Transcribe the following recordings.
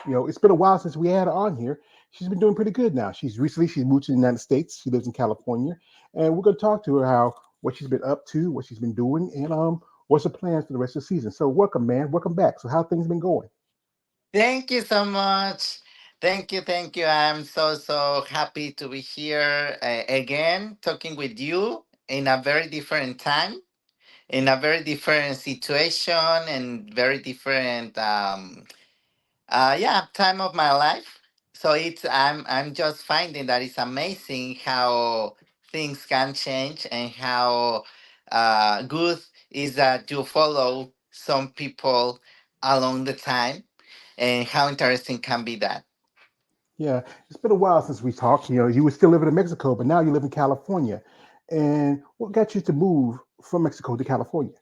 It's been a while since we had her on here. She's been doing pretty good now. She's moved to the United States. She lives in California, and we're going to talk to her how what she's been up to, what she's been doing, and what's her plans for the rest of the season. So welcome, man. Welcome back. So how things been going? Thank you so much. Thank you. I'm so happy to be here again, talking with you in a very different time, in a very different situation, and very different, yeah, time of my life. So I'm just finding that it's amazing how things can change and how good is that you follow some people along the time and how interesting can be that. Yeah, it's been a while since we talked. You were still living in Mexico, but now you live in California. And what got you to move from Mexico to California?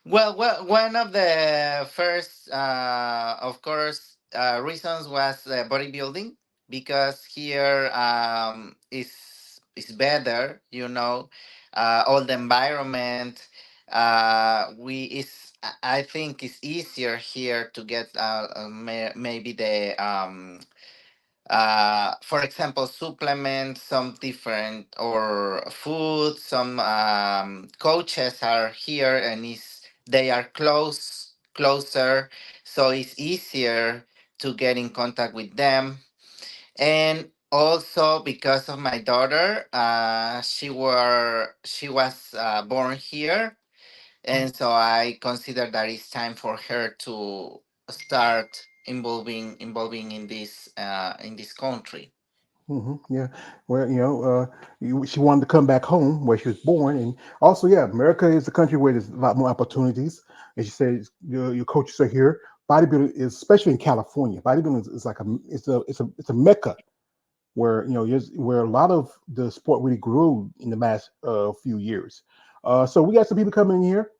Well, one of the first, of course, reasons was bodybuilding because here is better, all the environment. We is I think it's easier here to get maybe the for example, supplements, some different or food, some coaches are here and they are closer, so it's easier to get in contact with them. And also because of my daughter, she was born here, and so I consider that it's time for her to start involving in this country. Yeah, well, she wanted to come back home where she was born, and also, yeah, America is a country where there's a lot more opportunities. And she says your coaches are here. Bodybuilding is, especially in California, bodybuilding is like a mecca where where a lot of the sport really grew in the last few years. So we got some people coming in here,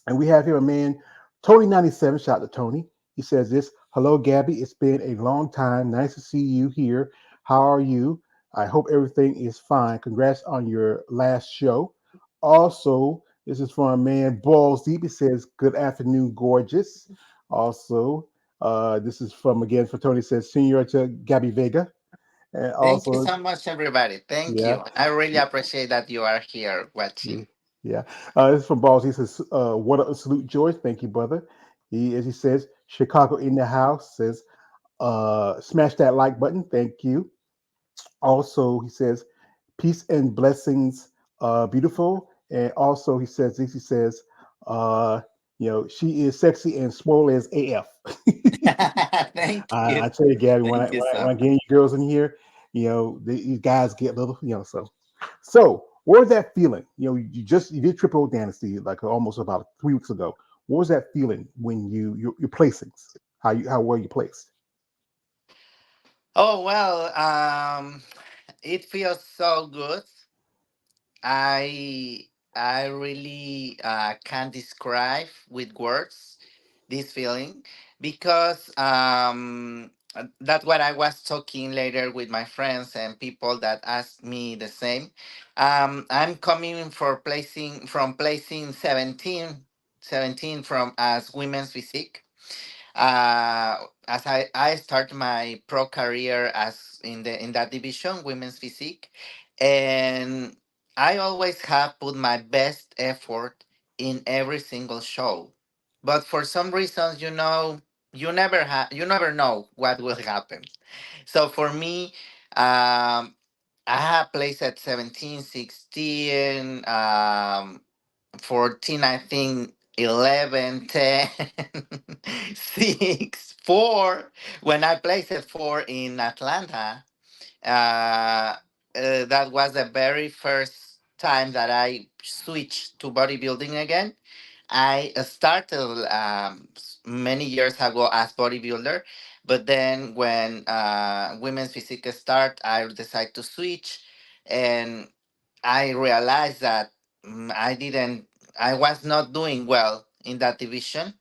and we have here a man, Tony 97. Shout out to Tony. He says this: "Hello, Gabby. It's been a long time. Nice to see you here. How are you? I hope everything is fine. Congrats on your last show." Also, this is from a man, Balls Deep. He says, "Good afternoon, gorgeous." Also, this is from again for Tony. Says, "Senorita Gabby Vega." And Thank you also, so much, everybody. Thank yeah, you. I really appreciate that you are here yeah. watching. Yeah. This is from Balls. He says, "What a salute, George. Thank you, brother." As he says, "Chicago in the house." Says, "Smash that like button. Thank you." Also, he says, "Peace and blessings, beautiful." And also, he says this. He says, uh, "She is sexy and swole as AF." Thank I you. tell you, Gabby, when I Thank you when I, so when I much. get you girls in here, these guys get a little, So, what was that feeling? You did triple dynasty like almost about 3 weeks ago. What was that feeling when your placings? How were you placed? Oh well, it feels so good. I I really can't describe with words this feeling because that's what I was talking later with my friends and people that asked me the same. I'm coming for placing 17 from as women's physique. As I start my pro career as in that division, women's physique, and I always have put my best effort in every single show. But for some reasons, you never know what will happen. So for me, I have placed at 17, 16, 14, I think 11, 10, 6, 4. When I placed at 4 in Atlanta, that was the very first time that I switched to bodybuilding again. I started many years ago as bodybuilder, but then when women's physique start, I decided to switch, and I realized that I was not doing well in that division.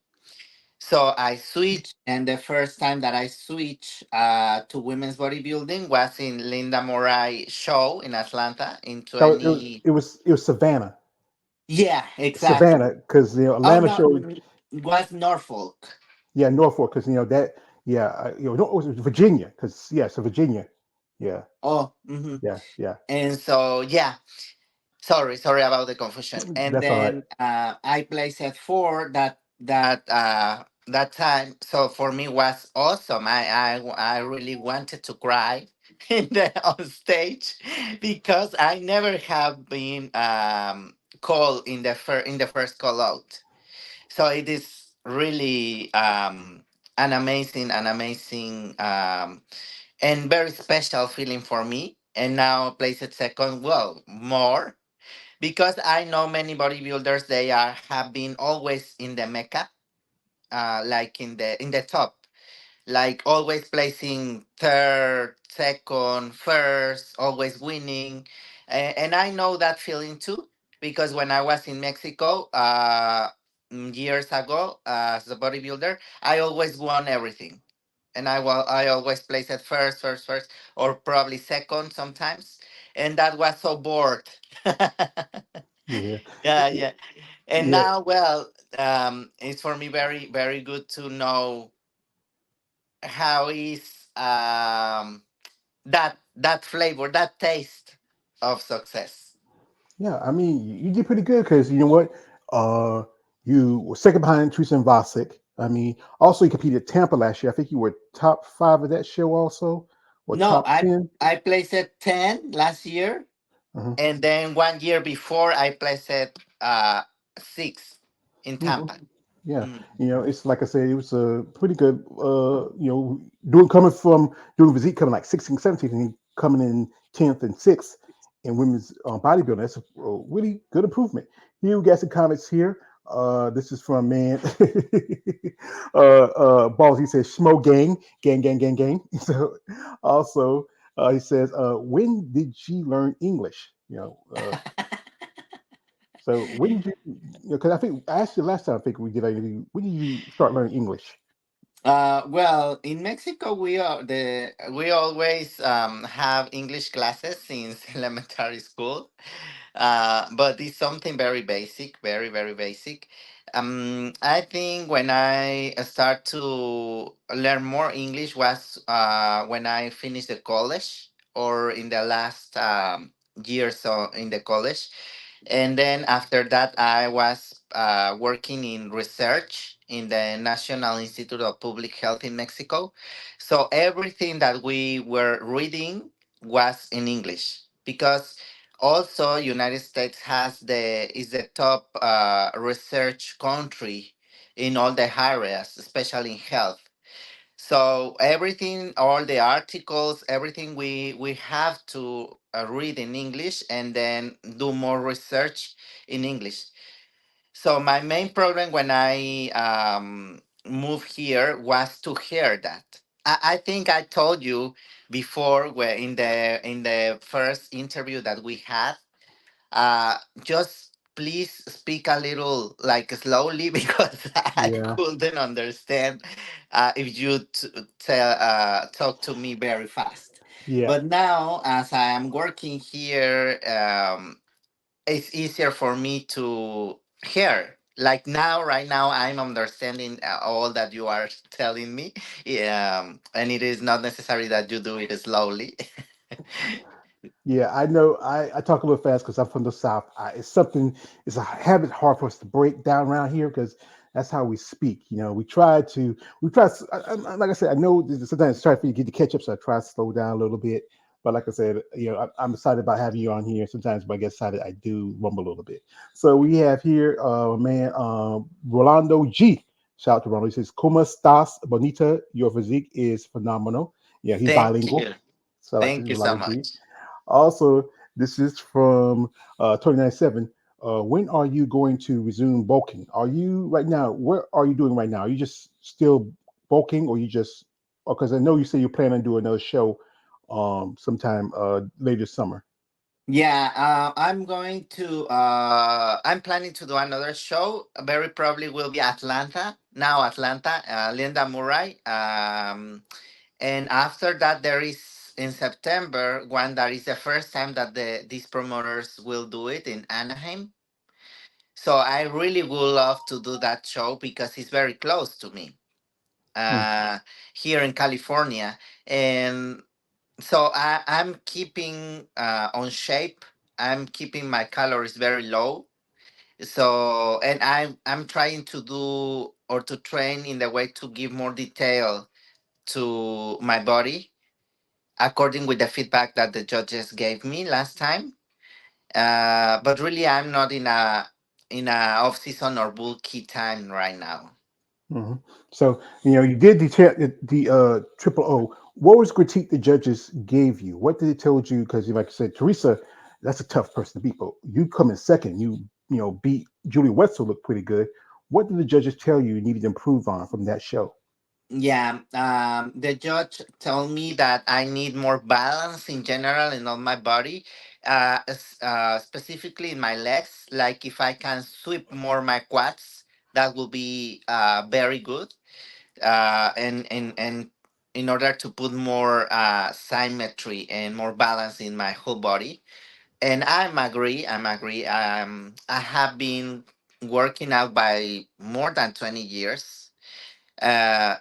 So I switched, and the first time that I switched to women's bodybuilding was in Linda Morai show in Atlanta in That was, it was 20. it was it was Savannah, Yeah, exactly. Savannah, because Oh Atlanta no, showed, it was Norfolk. yeah, Norfolk, because that Yeah, no, it was Virginia, because yeah, so Virginia. Yeah, Oh, hmm. yeah, yeah. And so yeah, sorry about the confusion. And That's all right. then I placed at four that time. So for me was awesome. I really wanted to cry in the on stage because I never have been called in the first call out. So it is really an amazing and very special feeling for me. And now placed second, well, more because I know many bodybuilders. They have been always in the mecca, like in the top, like always placing third, second, first, always winning. And I know that feeling too because when I was in Mexico years ago as a bodybuilder, I always won everything. And I always place it first, or probably second sometimes, and that was so bored. Yeah, Yeah. And yeah, now, well, it's for me very very good to know how is that flavor, that taste of success. yeah. I mean, you did pretty good because you know what? Uh, you were second behind Teresa and Vasic. I mean, also you competed at Tampa last year. I think you were top five of that show also, or No, top I 10. I placed it 10 last year, Uh-huh. and then 1 year before I placed it 6 in Yeah, Tampa. yeah. Mm. It's like I said, it was a pretty good. Doing coming from doing physique coming like 16, 17, and coming in 10th and 6th in women's bodybuilding. That's a really good improvement. Here we got some comments here. This is from man. Balls. He says, "Schmo gang, gang, gang, gang, gang." So also he says, "When did she learn English?" So when did you? Because I think I asked you last time. I think we did. When did you start learning English? Well, in Mexico, we always have English classes since elementary school, but it's something very basic, very very basic. I think when I start to learn more English was when I finished the college or in the last years in the college. And then after that, I was working in research in the National Institute of Public Health in Mexico. So everything that we were reading was in English because also United States is the top research country in all the areas, especially in health. So everything, all the articles, everything we have to read in English and then do more research in English. So my main problem when I moved here was to hear that. I think I told you before where in the first interview that we had, just please speak a little like slowly because I Yeah, couldn't understand if you talk to me very fast. yeah, But now, as I am working here, it's easier for me to hear. Like now, right now, I'm understanding all that you are telling me, and it is not necessary that you do it slowly. yeah. I know. I talk a little fast because I'm from the South. It's something. It's a habit hard for us to break down around here because that's how we speak. We try to. We try. Like I said, I know sometimes it's try for you to get to catch up, so I try to slow down a little bit. But like I said, I'm excited about having you on here. Sometimes when I get excited, I do rumble a little bit. So we have here, man, Rolando G. Shout out to Rolando. He says, "Como estás, bonita? Your physique is phenomenal." Yeah, he's Thank bilingual. you. So I like Thank you so Rolando G. much. Also, this is from 2097. When are you going to resume bulking? Are you right now? What are you doing right now? Are you just still bulking, or you just? Because I know you say you plan on doing another show, sometime later summer. Yeah, I'm planning to do another show. Very probably will be Atlanta. Now Atlanta, Linda Murray. And after that, there is in September one that is the first time that these promoters will do it in Anaheim. So I really would love to do that show because it's very close to me. Mm, here in California, and so I'm keeping on shape. I'm keeping my calories very low. So, and I'm trying to do or to train in the way to give more detail to my body, according with the feedback that the judges gave me last time. But really, I'm not in a off season or bulky time right now. hmm. So you did the triple O. What was critique the judges gave you? What did it told you? Because like I said, Teresa, that's a tough person to beat. But you come in second. You beat Julie Wetzel, looked pretty good. What did the judges tell you needed to improve on from that show? Yeah, the judge told me that I need more balance in general in all my body, specifically in my legs. Like if I can sweep more my quads, that will be very good. And in order to put more symmetry and more balance in my whole body. And I'm agree. I have been working out by more than 20 years,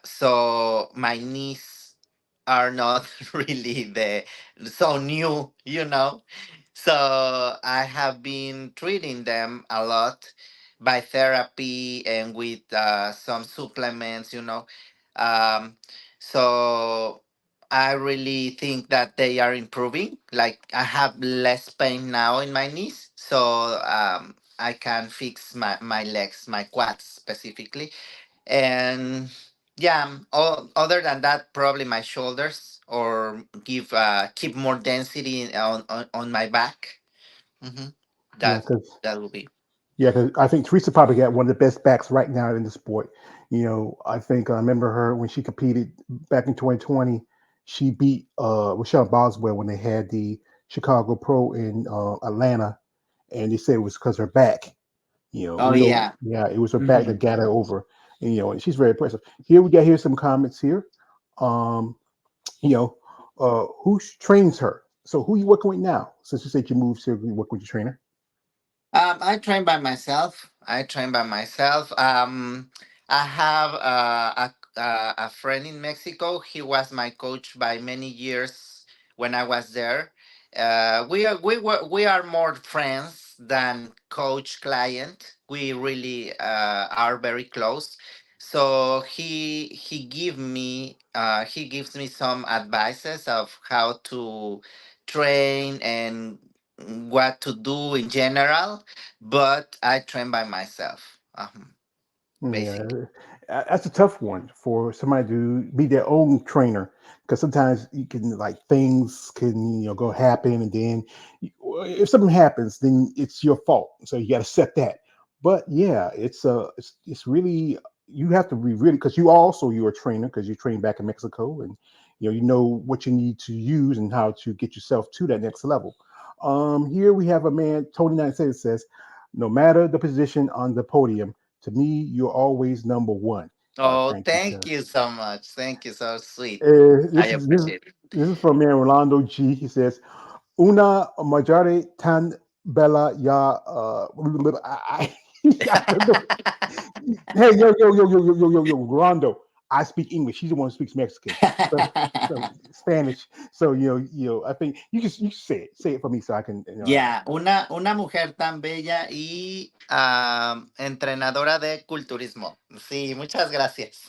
so my knees are not really the so new. So I have been treating them a lot by therapy and with some supplements. Um, so I really think that they are improving. Like I have less pain now in my knees, so I can fix my legs, my quads specifically. And yeah, other than that, probably my shoulders, or keep more density on my back. hmm Yeah, that because that will be. I think Teresa probably got one of the best backs right now in the sport. I think I remember her when she competed back in 2020. She beat Rochelle Boswell when they had the Chicago Pro in Atlanta, and they said it was because her back. Oh We know, yeah. yeah, it was her back hmm that got her over. And she's very impressive. Here's some comments here. Um, you know, who trains her? So who you working with now? Since you said you moved here, you work with your trainer. I train by myself. I have a friend in Mexico. He was my coach by many years when I was there. We are more friends than coach client. We really are very close. So he gives me some advices of how to train and what to do in general, but I train by myself, basically. Yeah, that's a tough one for somebody to be their own trainer because sometimes you can like things can go happen and then if something happens then it's your fault so you got to set that. But yeah, it's really you have to be really because you're a trainer because you train back in Mexico and you know what you need to use and how to get yourself to that next level. Here we have a man Tony 97 says no matter the position on the podium to me, you're always number one. Oh, Thank you, thank sir. you so much. Thank you, so sweet. I This is this is appreciate it. this is from man Rolando G. He says, "Una maggiore tan bella ya." I don't know. Hey, yo, Rolando. I speak English. He's the one who speaks Mexican. So Spanish. So I think you can say it for me so I can. Yeah, una mujer tan bella y entrenadora de culturismo. Sí, muchas gracias.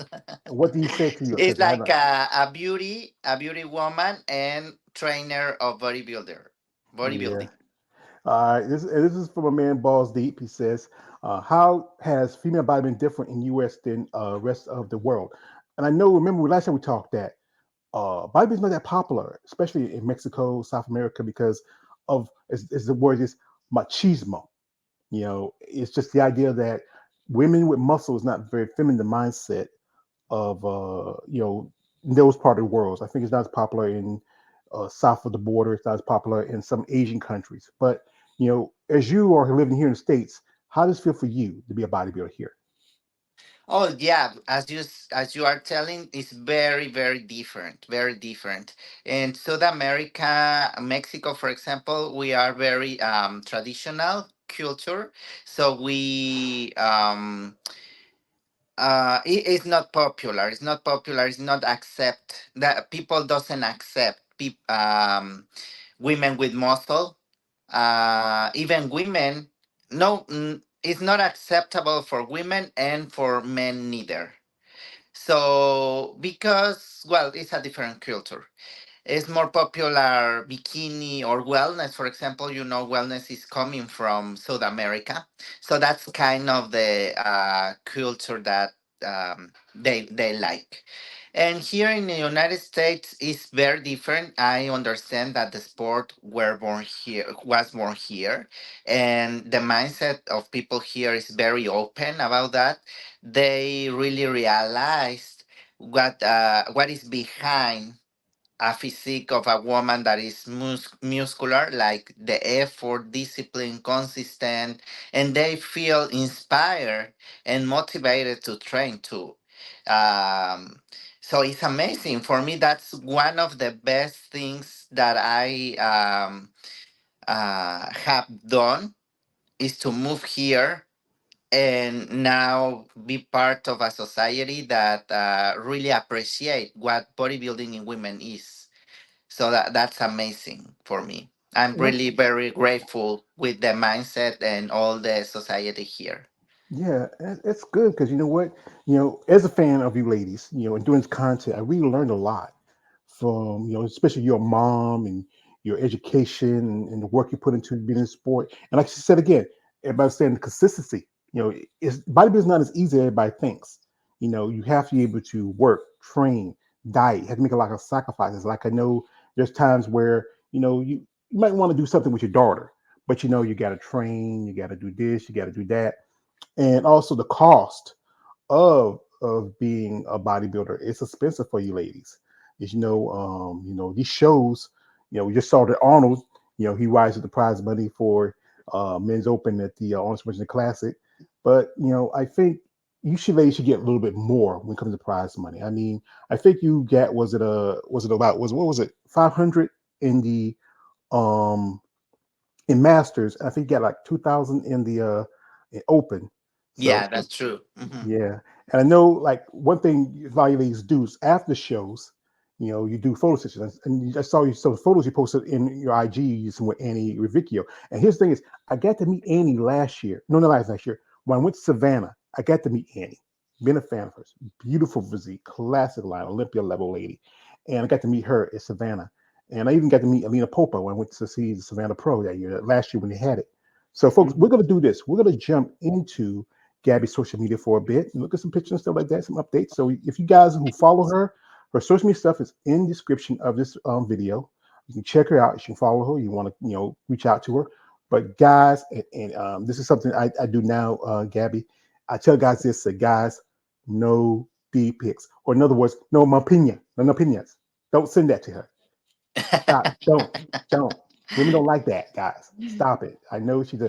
What do you say to you? It's Because I like don't. a beauty woman and trainer of Yeah. bodybuilding. This is from a man balls deep. He says, "How has female body been different in U.S. than rest of the world?" And I know, remember last time we talked that bodybuilding not that popular, especially in Mexico, South America, because of as the word is machismo. It's just the idea that women with muscle is not very feminine mindset of those part of the world. I think it's not as popular in south of the border. It's not as popular in some Asian countries. But as you are living here in the states, how does it feel for you to be a bodybuilder here? Oh yeah, as you are telling, it's very very different, very different. In South America, Mexico, for example, we are very traditional culture, so it's not popular. It's not popular. It's not accept that people doesn't accept women with muscle. Even women, no, it's not acceptable for women and for men neither. So because well, it's a different culture. It's more popular bikini or wellness. For example, wellness is coming from South America, so that's kind of the culture that they like. And here in the United States, it's very different. I understand that the sport was born here, and the mindset of people here is very open about that. They really realized what is behind a physique of a woman that is muscular, like the effort, discipline, consistent, and they feel inspired and motivated to train too. Um, so it's amazing for me. That's one of the best things that I have done is to move here and now be part of a society that really appreciate what bodybuilding in women is. So that's amazing for me. I'm Well, really very grateful with the mindset and all the society here. yeah, it's good because you know what, as a fan of you ladies, and doing this content, I really learned a lot from especially your mom and your education and the work you put into being in sport. And like she said again, everybody's saying the consistency. Bodybuilding is not as easy as everybody thinks. You have to be able to work, train, diet. You have to make a lot of sacrifices. Like I know there's times where you might want to do something with your daughter, but you got to train, you got to do this, you got to do that, and also the cost of being a bodybuilder. It's expensive for you ladies. As these shows, we just saw that Arnold, he rises the prize money for men's open at the Arnold Schwarzenegger Classic. But I think ladies should get a little bit more when it comes to prize money. I mean, I think you get was it about was what was it 500 in the um in masters. I think you got like 2,000 in the in open. Yeah, So that's true. yeah, and I know like one thing Violet's do is after shows, you do photo sessions, and I saw you some photos you posted in your IG using with Annie Rivicchio. And here's the thing is, I got to meet Annie last year. No, not last year. When I went to Savannah, I got to meet Annie. Been a fan of hers. Beautiful physique, classic line, Olympia level lady, and I got to meet her at Savannah. And I even got to meet Alina Popa when I went to see the Savannah Pro that year, last year when they had it. So, folks, we're Mhm. going to do this. We're going to jump into Gaby's social media for a bit and look at some pictures and stuff like that, some updates. So if you guys who follow her, her social media stuff is in the description of this video. You can check her out. You can follow her. You want to, reach out to her. But guys, and this is something I do now, Gaby. I tell guys this: say, guys, no D pics, or in other words, no my opinion, no opinions. Don't send that to her. Stop. Don't. Women don't like that, guys. Stop it. I know she's a